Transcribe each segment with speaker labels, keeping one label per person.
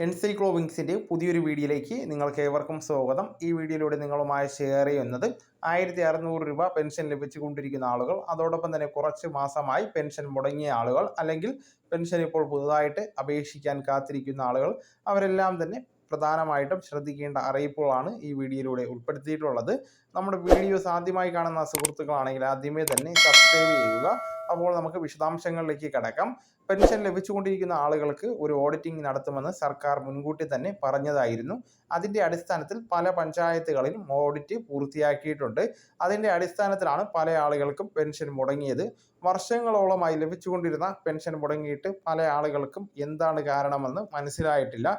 Speaker 1: എൻസൈക്ലോവിങ്സിൻ്റെ പുതിയൊരു വീഡിയോയിലേക്ക് നിങ്ങൾക്ക് ഏവർക്കും സ്വാഗതം. ഈ വീഡിയോയിലൂടെ നിങ്ങളുമായി ഷെയർ ചെയ്യുന്നത് 1600 രൂപ പെൻഷൻ ലഭിച്ചുകൊണ്ടിരിക്കുന്ന ആളുകൾ, അതോടൊപ്പം തന്നെ കുറച്ച് മാസമായി പെൻഷൻ മുടങ്ങിയ ആളുകൾ, അല്ലെങ്കിൽ പെൻഷൻ ഇപ്പോൾ പുതുതായിട്ട് അപേക്ഷിക്കാൻ കാത്തിരിക്കുന്ന ആളുകൾ, അവരെല്ലാം തന്നെ പ്രധാനമായിട്ടും ശ്രദ്ധിക്കേണ്ട അറിയിപ്പുകളാണ് ഈ വീഡിയോയിലൂടെ ഉൾപ്പെടുത്തിയിട്ടുള്ളത്. നമ്മുടെ വീഡിയോസ് ആദ്യമായി കാണുന്ന സുഹൃത്തുക്കളാണെങ്കിൽ ആദ്യമേ തന്നെ സബ്സ്ക്രൈബ് ചെയ്യുക. അപ്പോൾ നമുക്ക് വിശദാംശങ്ങളിലേക്ക് കടക്കാം. പെൻഷൻ ലഭിച്ചുകൊണ്ടിരിക്കുന്ന ആളുകൾക്ക് ഒരു ഓഡിറ്റിംഗ് നടത്തുമെന്ന് സർക്കാർ മുൻകൂട്ടി തന്നെ പറഞ്ഞതായിരുന്നു. അതിൻ്റെ അടിസ്ഥാനത്തിൽ പല പഞ്ചായത്തുകളിലും ഓഡിറ്റ് പൂർത്തിയാക്കിയിട്ടുണ്ട്. അതിൻ്റെ അടിസ്ഥാനത്തിലാണ് പല ആളുകൾക്കും പെൻഷൻ മുടങ്ങിയത്. വർഷങ്ങളോളമായി ലഭിച്ചുകൊണ്ടിരുന്ന പെൻഷൻ മുടങ്ങിയിട്ട് പല ആളുകൾക്കും എന്താണ് കാരണമെന്ന് മനസ്സിലായിട്ടില്ല.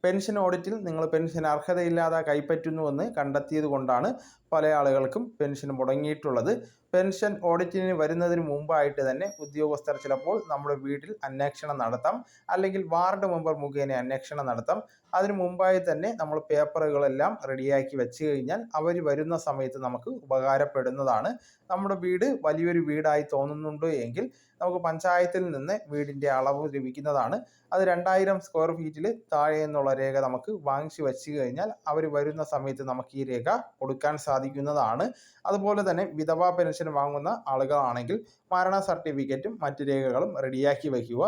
Speaker 1: പെൻഷൻ ഓഡിറ്റിൽ നിങ്ങൾ പെൻഷൻ അർഹതയില്ലാതെ കൈപ്പറ്റുന്നുവെന്ന് കണ്ടെത്തിയത് കൊണ്ടാണ് പല ആളുകൾക്കും പെൻഷൻ മുടങ്ങിയിട്ടുള്ളത്. പെൻഷൻ ഓഡിറ്റിന് വരുന്നതിന് മുമ്പായിട്ട് തന്നെ ഉദ്യോഗസ്ഥർ ചിലപ്പോൾ നമ്മുടെ വീട്ടിൽ അന്വേഷണം നടത്താം, അല്ലെങ്കിൽ വാർഡ് മെമ്പർ മുഖേന അന്വേഷണം നടത്താം. അതിനു മുമ്പായി തന്നെ നമ്മൾ പേപ്പറുകളെല്ലാം റെഡിയാക്കി വെച്ച് കഴിഞ്ഞാൽ അവർ വരുന്ന സമയത്ത് നമുക്ക് ഉപകാരപ്പെടുന്നതാണ്. നമ്മുടെ വീട് വലിയൊരു വീടായി തോന്നുന്നുണ്ട് എങ്കിൽ നമുക്ക് പഞ്ചായത്തിൽ നിന്ന് വീടിൻ്റെ അളവ് ലഭിക്കുന്നതാണ്. അത് 2000 സ്ക്വയർ ഫീറ്റിൽ താഴെ എന്നുള്ള രേഖ നമുക്ക് വാങ്ങിച്ചു വെച്ച് കഴിഞ്ഞാൽ അവർ വരുന്ന സമയത്ത് നമുക്ക് ഈ രേഖ കൊടുക്കാൻ സാധിക്കുന്നതാണ്. അതുപോലെ തന്നെ വിധവാ പെൻഷൻ വാങ്ങുന്ന ആളുകളാണെങ്കിൽ മരണ സർട്ടിഫിക്കറ്റും മറ്റു രേഖകളും റെഡിയാക്കി വയ്ക്കുക.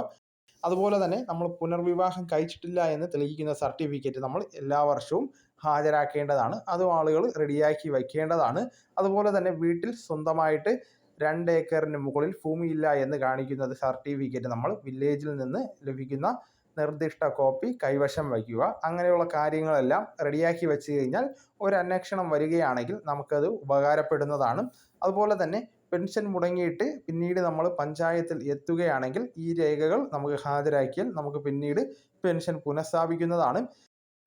Speaker 1: അതുപോലെ തന്നെ നമ്മൾ പുനർവിവാഹം കഴിച്ചിട്ടില്ല എന്ന് തെളിയിക്കുന്ന സർട്ടിഫിക്കറ്റ് നമ്മൾ എല്ലാ വർഷവും ഹാജരാക്കേണ്ടതാണ്. അതും ആളുകൾ റെഡിയാക്കി വയ്ക്കേണ്ടതാണ്. അതുപോലെ തന്നെ വീട്ടിൽ സ്വന്തമായിട്ട് 2 ഏക്കറിന് മുകളിൽ ഭൂമിയില്ല എന്ന് കാണിക്കുന്ന സർട്ടിഫിക്കറ്റ് നമ്മൾ വില്ലേജിൽ നിന്ന് ലഭിക്കുന്ന നിർദ്ദിഷ്ട കോപ്പി കൈവശം വയ്ക്കുക. അങ്ങനെയുള്ള കാര്യങ്ങളെല്ലാം റെഡിയാക്കി വെച്ച് കഴിഞ്ഞാൽ ഒരു അന്വേഷണം വരികയാണെങ്കിൽ നമുക്കത് ഉപകാരപ്പെടുന്നതാണ്. അതുപോലെ തന്നെ പെൻഷൻ മുടങ്ങിയിട്ട് പിന്നീട് നമ്മൾ പഞ്ചായത്തിൽ എത്തുകയാണെങ്കിൽ ഈ രേഖകൾ നമുക്ക് ഹാജരാക്കിയാൽ നമുക്ക് പിന്നീട് പെൻഷൻ പുനഃസ്ഥാപിക്കുന്നതാണ്.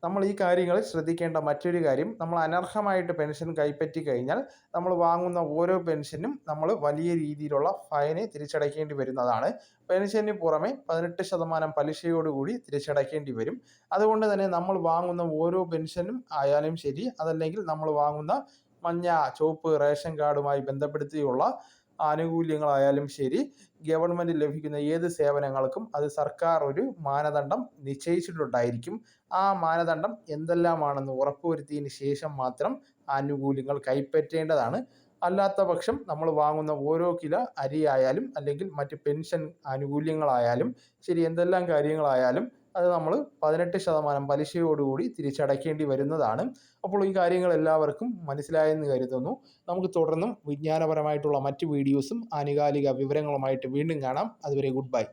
Speaker 1: നമ്മൾ ഈ കാര്യങ്ങളിൽ ശ്രദ്ധിക്കേണ്ട മറ്റൊരു കാര്യം, നമ്മൾ അനർഹമായിട്ട് പെൻഷൻ കൈപ്പറ്റി കഴിഞ്ഞാൽ നമ്മൾ വാങ്ങുന്ന ഓരോ പെൻഷനും നമ്മൾ വലിയ രീതിയിലുള്ള ഫൈന് തിരിച്ചടയ്ക്കേണ്ടി വരുന്നതാണ്. പെൻഷന് പുറമെ 18% പലിശയോടുകൂടി തിരിച്ചടയ്ക്കേണ്ടി വരും. അതുകൊണ്ട് തന്നെ നമ്മൾ വാങ്ങുന്ന ഓരോ പെൻഷനും ആയാലും ശരി, അതല്ലെങ്കിൽ നമ്മൾ വാങ്ങുന്ന മഞ്ഞ ചുവപ്പ് റേഷൻ കാർഡുമായി ബന്ധപ്പെടുത്തിയുള്ള ആനുകൂല്യങ്ങളായാലും ശരി, ഗവൺമെൻറ് ലഭിക്കുന്ന ഏത് സേവനങ്ങൾക്കും അത് സർക്കാർ ഒരു മാനദണ്ഡം നിശ്ചയിച്ചിട്ടുണ്ടായിരിക്കും. ആ മാനദണ്ഡം എന്തെല്ലാമാണെന്ന് ഉറപ്പുവരുത്തിയതിന് ശേഷം മാത്രം ആനുകൂല്യങ്ങൾ കൈപ്പറ്റേണ്ടതാണ്. അല്ലാത്ത പക്ഷം നമ്മൾ വാങ്ങുന്ന ഓരോ കിലോ അരി ആയാലും, അല്ലെങ്കിൽ മറ്റ് പെൻഷൻ ആനുകൂല്യങ്ങളായാലും ശരി, എന്തെല്ലാം കാര്യങ്ങളായാലും അത് നമ്മൾ 18% പലിശയോടുകൂടി തിരിച്ചടയ്ക്കേണ്ടി വരുന്നതാണ്. അപ്പോൾ ഈ കാര്യങ്ങൾ എല്ലാവർക്കും മനസ്സിലായെന്ന് കരുതുന്നു. നമുക്ക് തുടർന്നും വിജ്ഞാനപരമായിട്ടുള്ള മറ്റ് വീഡിയോസും ആനുകാലിക വിവരങ്ങളുമായിട്ട് വീണ്ടും കാണാം. അതുവരെ ഗുഡ് ബൈ.